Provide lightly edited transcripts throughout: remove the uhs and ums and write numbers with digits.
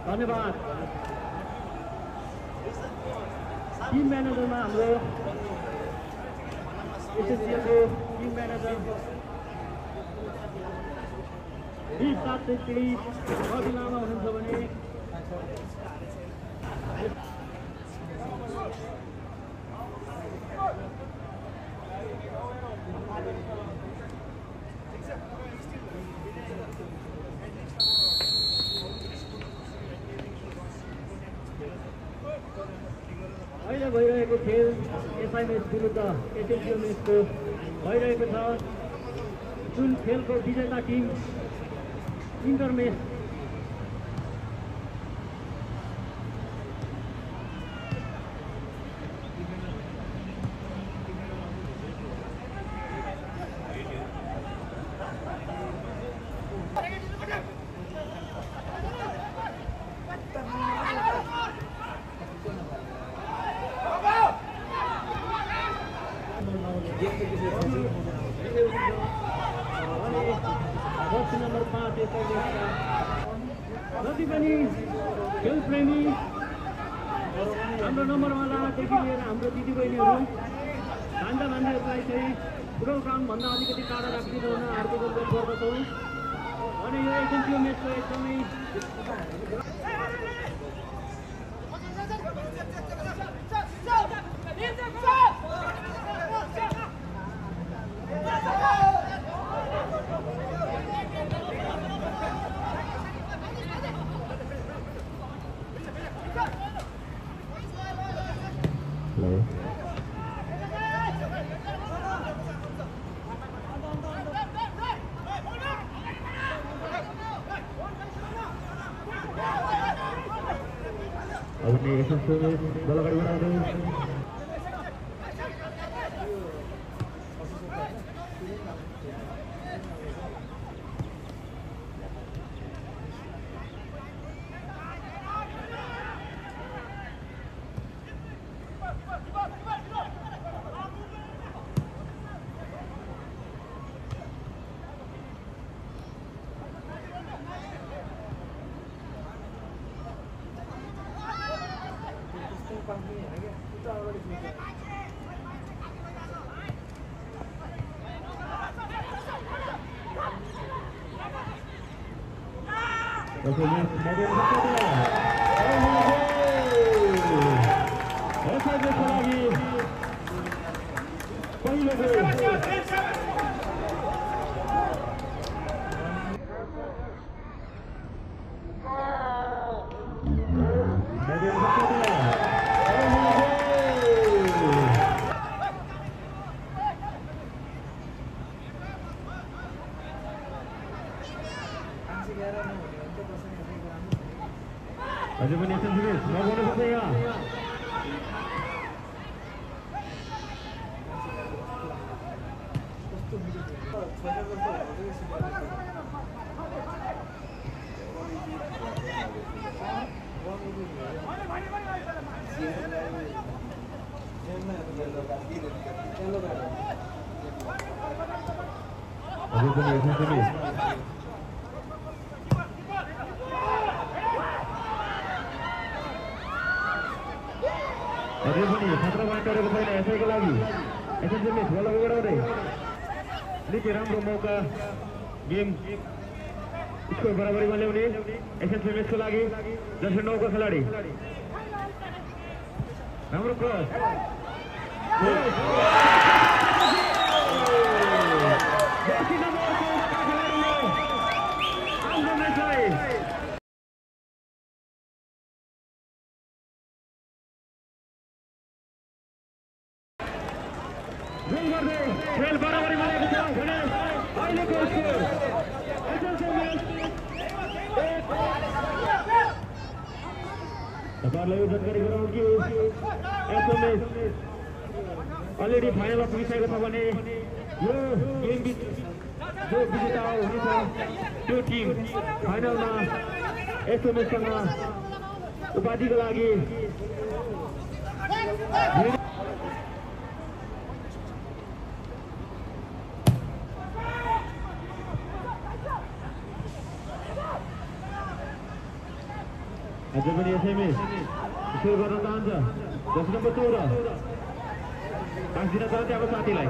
धन्यवाद। टिम म्यानेजरमा हाम्रो एसएससीको team manager साथै केही अभिलामा हुनुहुन्छ भने अहिले भइरहेको खेल एसआइएमएस विरुद्ध एसएससीएमएसको भइरहेको छ। जुन खेलको विजेता टिम इन्टरमेस नम्बर 5 जति पनि खेलप्रेमी हाम्रो नम्बरवालादेखि लिएर हाम्रो दिदीबहिनीहरू भान्जा भान्जीहरूलाई चाहिँ फुटबल ग्राउन्डभन्दा अलिकति टाढा राखिदिनु हुन हार्दिक अनुरोध गर्दछौँ। अनि यो एसएससी म्याचको एकदमै Ini sesuai bola kali berada. Ada menit sendiri, mau boleh saya. Ada menit sendiri. अझै पनि 17 पॉइन्ट गरेको छैन यसैको लागि एसएसएमएस बल बढाउँदै निकै राम्रो मौका गेम स्कोर बराबरीमा ल्याउने एसएसएमएस को लागि जर्सी 9 को खेलाडी राम्रो क्रस जर्सी नम्बर 14 का खेलाडीले आफ्नो म्याचलाई खेल बराबरी बनाएको छ भने अहिलेको स्कोर तपाईँहरूलाई यो जानकारी गराउँ कि एसएमएस अलरेडी फाइनलमा पुगिसकेको छ भने यो गेम जो विजेता हुनेछ त्यो टिम फाइनलमा एसएमएससँग उपाधिको लागि अझै पनि यसैमै सुरु गर्न चाहन्छ जस नम्बर 14 पास दिन चाहन्थे अब साथीलाई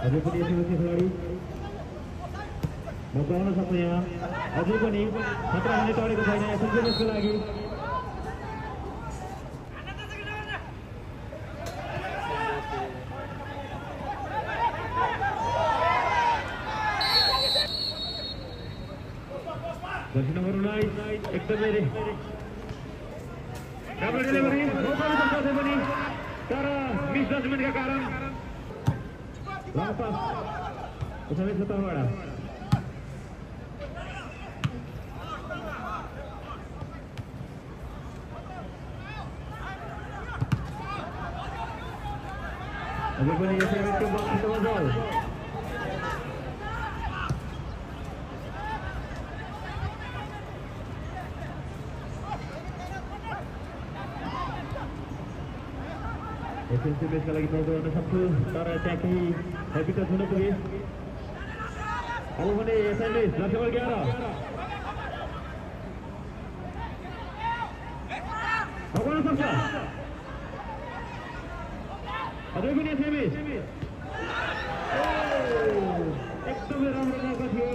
अझै पनि यसै खेलाडी मौका आउन सक्छ यहाँ अझै पनि 17 मिनेट टरेको छैन एसएमसीको लागि जर्सी नम्बर 19 एकदमै राम्रो डेलिभरी मौका आउन सक्छ अझै पनि तर मिस जजमेन्टका कारण लङ पास उसले सतहबाट अझै पनि यसै मिटको बल छिटो बजाउ एसएलसी म्याचका लागि मौका गर्न सक्छु तर त्यहाँ केही हेबिटस हुन पुगे अब भने एसएमएस जर्सी नम्बर 11 मौका सक्छ अझै पनि एसएमएस एकदमै राम्रो मौका थियो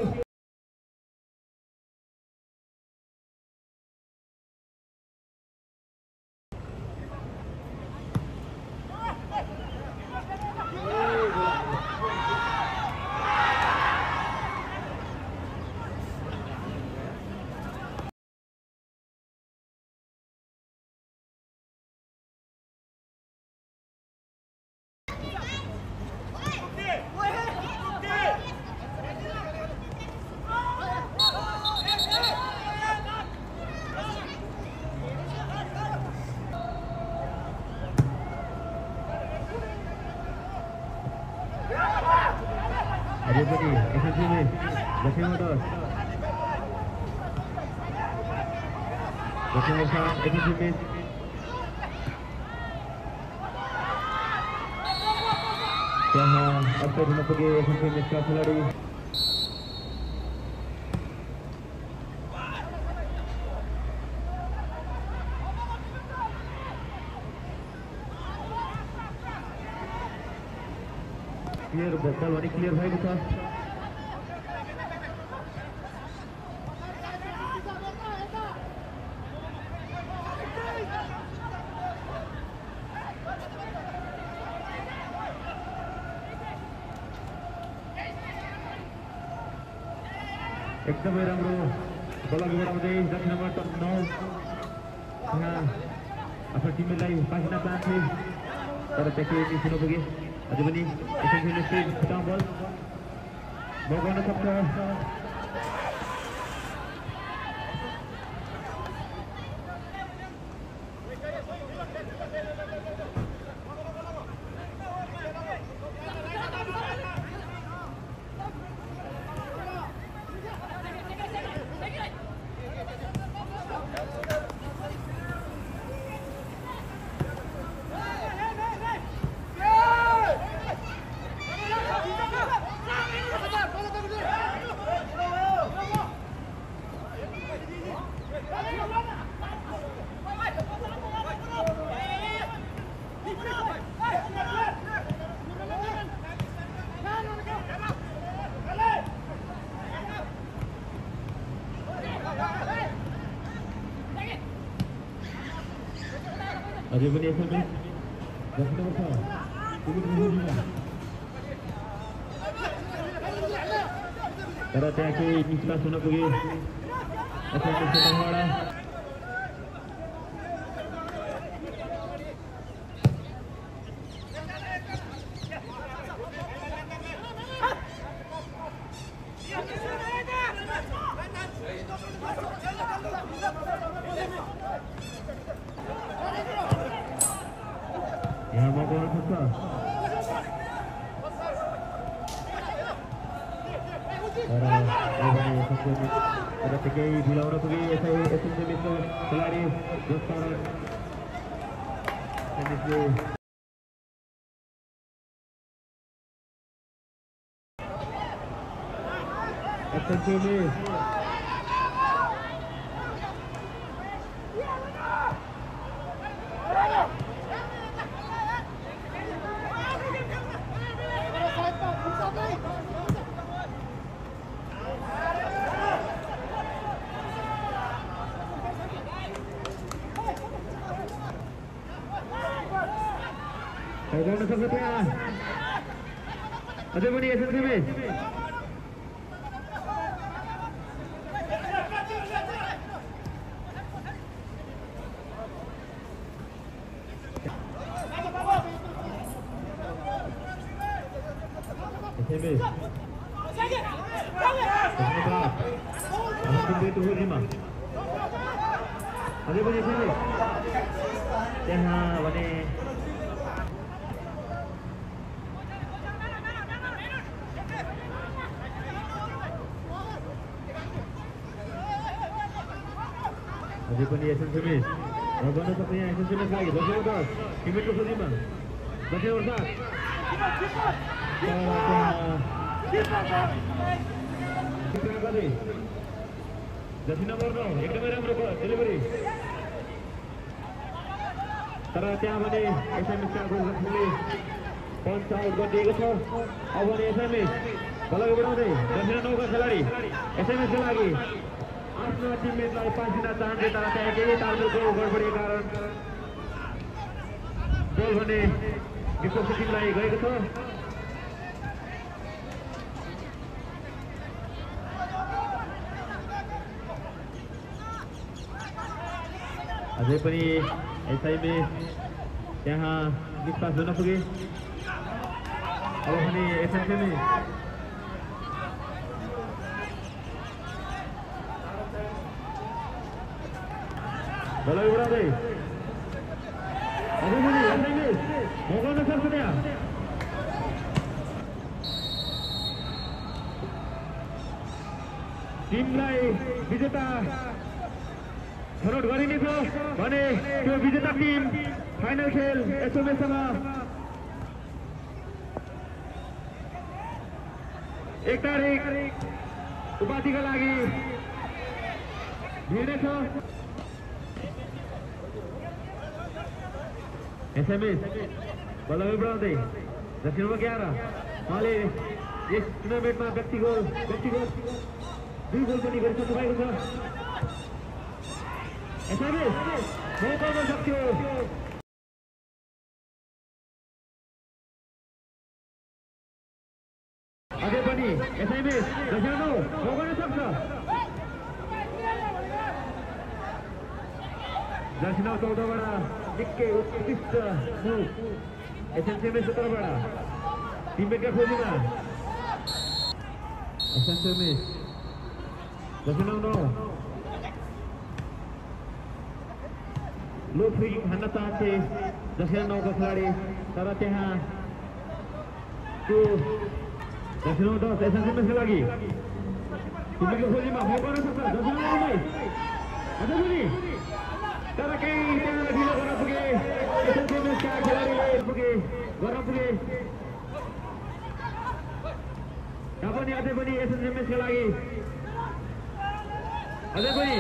अझै पनि एसएलसीले जर्सी नम्बर 10 एसएलसी म्याच त्यहाँ अवसर हुन पुगे एसएलसी म्याचका खेलाडी क्लियर बल भने क्लियर भएको छ एकदमै राम्रो बल अघि बढाउँदै जर्सी नम्बर 9 यहाँ आफ्नो टिमलाई पासिन चाहन्थे तर त्यहाँ मिस हुन पुगे अझै पनि एसएलसी खुट्टामा बल मौका हुन सक्छ अझै पनि एसएमएस जर्सी नम्बर 6 तर त्यहाँ केही मिसपास हुन पुगे एसएमएसको तर्फबाट यहाँ मौका हुन सक्छ तर केही ढिलाउन पुगे यसै एसएलसी म्याचको खेलाडी जस कारण essential miss. Bagaimana sepertinya? Ada bunyi essential miss. Essential miss. Itu lima. Ada bunyi essential miss. Jangan bunyi. Ada pun dia essential miss. Bagaimana sepertinya essential miss lagi. Bersama terus. Timit ke Fuzima. Bersama bersat. Kita kali. Jadi nomor 9. एकदमै राम्रो delivery. तर त्यहाँ भने SMS का गोलले पञ्च out गरिदिएको छ. अब भने एसएमएस बलको बढाउँदै दक्षिण 9 का खेलाडी एसएमएस को लागि आफ्नो टिममेटलाई पास दिन चाहन्छ. तर त्यहाँ केही तालमेलको गडबडी कारण गोल भने विपक्षी टिमलाई गएको छ. अझै पनि एसआईले त्यहाँ विश्वास हुन पुगे. अब भने एसएमसीले बल उडाउँदै अझै पनि एसआईले भगाउन सक्छ. त्यहाँ टिमलाई विजेता छनौट गरिनेछ भने त्यो विजेता टिम फाइनल खेल एसएमएससँग 1 तारिक उपाधिका लागि भिड्नेछ. एसएमएस बल्ल बढाउँदै दक्षिण 11 उहाँले यस टुर्नामेन्टमा व्यक्तिगत 2 गोल पनि गरिसक्नु भएको छ. एसएमएस मौका गर्न सक्थ्यो. अझै पनि एसएमएस दक्षिण 9 मौका गर्न सक्छ. दक्षिण 14 बाट निकै उत्कृष्ट मुभ एसएमएस तर्फबाट टिममेटका खोजीमा एसएमएस दक्षिण 9 लो फ्री हान्न चाहन्थे दक्षिण 9 का खेलाडी. तर त्यहाँ त्यो दक्षिण 10 एसएमएसका लागि टिमको खोजीमा मौका गर्न सक्छ. दक्षिण 9 लाई अझै पनि तर केही त्यहाँ ढिलो गर्न पुगे. एसएमएसका खेलाडीले गर्न पुगे. तापनि अझै पनि एसएमएसका लागि अझै पनि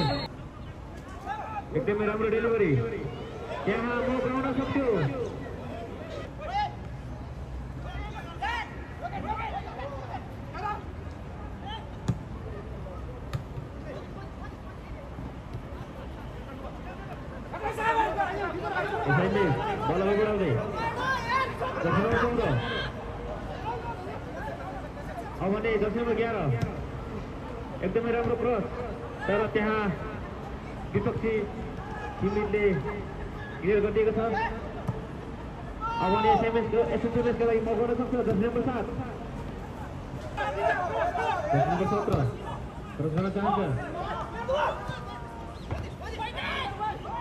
एकदमै राम्रो डेलिभरी. त्यहाँ मौका आउन सक्थ्यो. बल बढाउँदै दक्षिण 14 अब भने दक्षिण 11 एकदमै राम्रो क्रस. तर त्यहाँ विपक्षी टिमले क्लियर गरिदिएको छ. अब भने एसएमएसका लागि मौका गर्न सक्छ. दक्षिण 7 दक्षिण 17 क्रस गर्न चाहन्छ.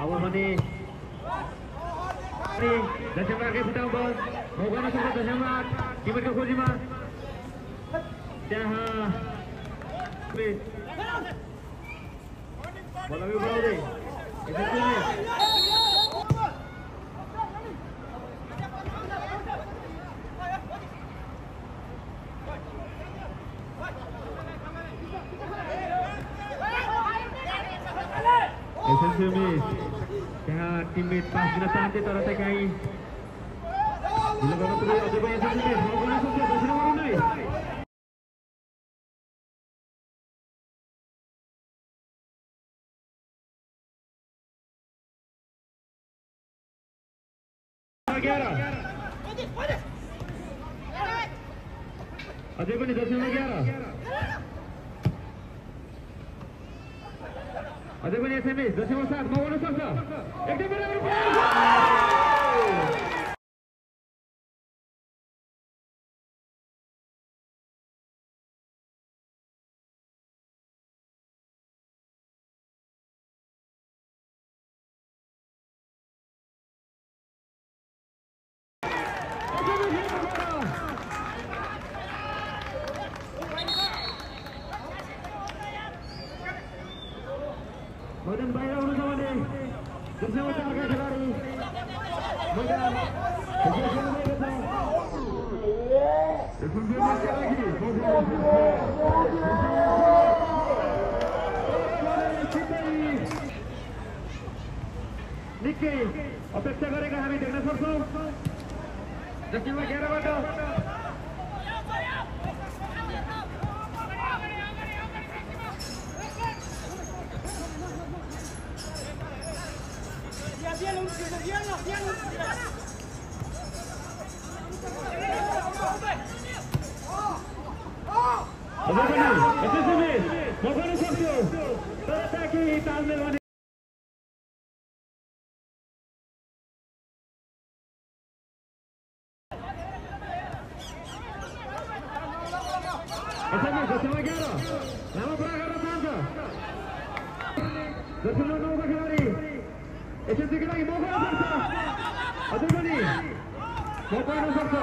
अब भने दक्षिण 8 फुटाउ बल मौका गर्न सक्छ. दक्षिण 8 टिमको खोजीमा त्यहाँ बल उडाउँदै एसएमसी मिस त्यहाँ टिममेट पास दिन चाहन्थे तर चाहिँ कहीँ ढिलो गर्न पुग्यो अझै पनि एसएमसी मिस बल गर्न सक्छ 10 नम्बर 19 अझै पनि 10 नम्बर 11 अझै पनि एसएमएस 10 नम्बर 7 मगाउन सक्छ एकदमै राम्रो मैदान बाहिर आउनु छ भने 10 नम्बर 4 का खेलाडी मैदान खेलिरहेको छ एसएमसी मिसका लागि निकै अपेक्षा गरेका हामी देख्न सक्छौँ 10 नम्बर 11 बाट अझै पनि एसएमसी मिस मगाउन सक्थ्यो तर ताकि तालमेल भने एसएमसी 10 नम्बर 11 लामो पुरा गर्न चाहन्छ 10 नम्बर 9 का खेलाडी एसएमसी को लागि मगाउन सक्छ अझै पनि मगाउन सक्छ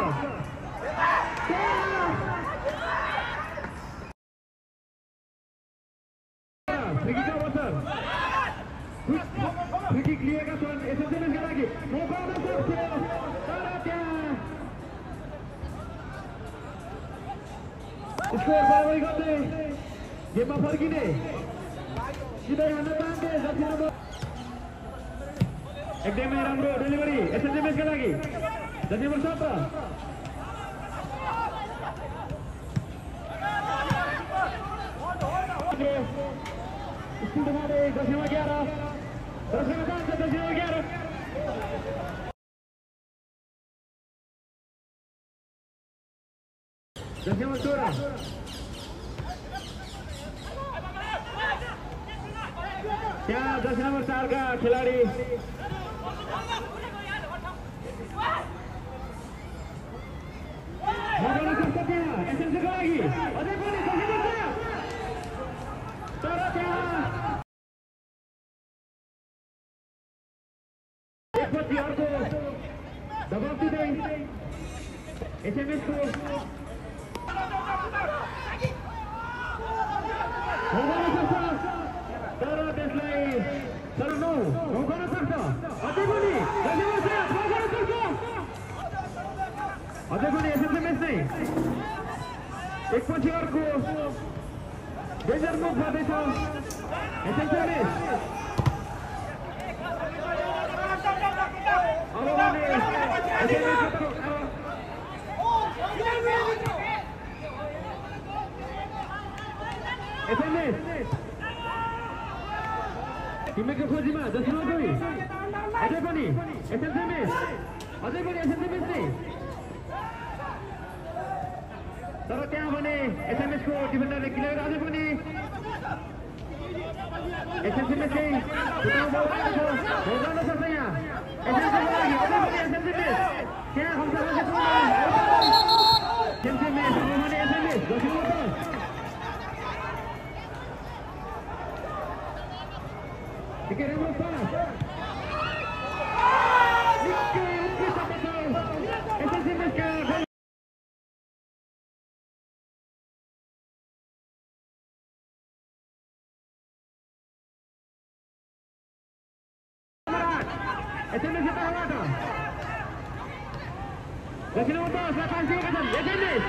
फ्रीकिक अवसर फ्रीकिक लिएका छन् एसएमसी मिसका लागि मगाउन सक्थ्यो तर त्यहाँ स्कोर बराबरी गर्दै गेममा फर्किने सिधै हान्न चाहन्थे 10 नम्बर एकदमै राम्रो डेलिभरी एसएमसी मिसका लागि 10 नम्बर 17 स्कुल दबाले 10 नम्बर 11 10 नम्बर 11 10 नम्बर 16 त्यहाँ 10 नम्बर 4 का खेलाडी मगाउन सक्छ त्यहाँ एसएमसी को लागि अझै पनि सकिन्छ तर त्यहाँ एकपछि अर्को दबाउ दिँदै एसएमएस को मगाउन सक्छ तर त्यसलाई तर मगाउन सक्छ अझै पनि मगाउन सक्छ अझै पनि एसएमसी मिस नै एकपछि अर्को डेन्जर मुभ गर्दैछ एसएमसी मिस अब भने एसएमएस टिममेटको खोजीमा 10 नम्बर 2 अझै पनि एसएमसी मिस अझै पनि एसएमसी मिस नै तर त्यहाँ भने एसएमएस को डिफेन्डरले क्लियर अझै पनि एसएमसी मिस चाहिँ भोगाउन सक्छ यहाँ एसएमसी को लागि अझै पनि एसएमसी मिस त्यहाँ खम्सा एसएमसी मिस अब भने एसएमएस 10 नम्बर 10 निकै राम्रो पास निकै उत्कृष्ट छ एसएमसी मिसका एसएमएस यताबाट 10 नम्बर 10 लाई पास दिएका छन् एसएमएस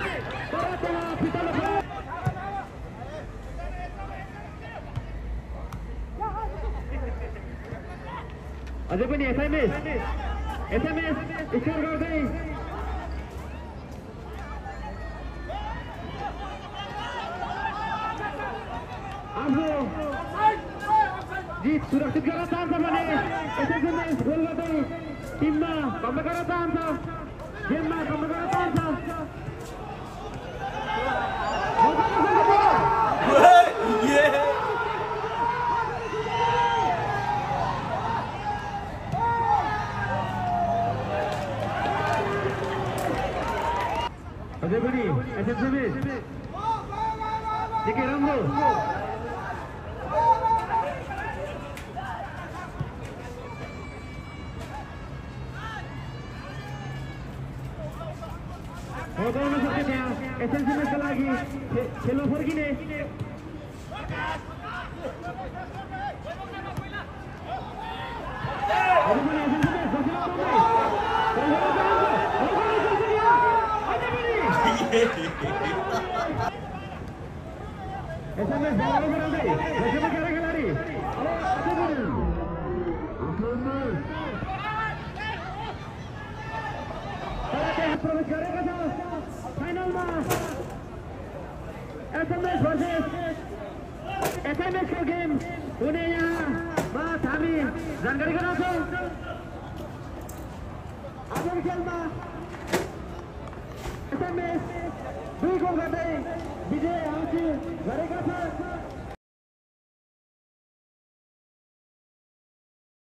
तर त्यहाँ फितलो अझै पनि एसएमएस स्कोर गर्दै आफ्नो जित सुरक्षित गर्न चाहन्छ भने एसएमएस गोल गर्दै टिममा कमजोर गर्न चाहन्छ, गेममा कमजोर गर्न चाहन्छ। अझै पनि एसएमएस निकै राम्रो लगाउन सक्छ त्यहाँ एसएमएसका लागि खेल्न फर्किने एसएमएस गराउँदै खेलाडी प्रवेश गरेको छ फाइनलमा एसएमएस भर्सेस एसएमएसको गेम हुने यहाँमा हामी जानकारी गराउँछौँ। आजको खेलमा एसएमएस 2 गोल गर्दै विजय हासिल गरेका छ।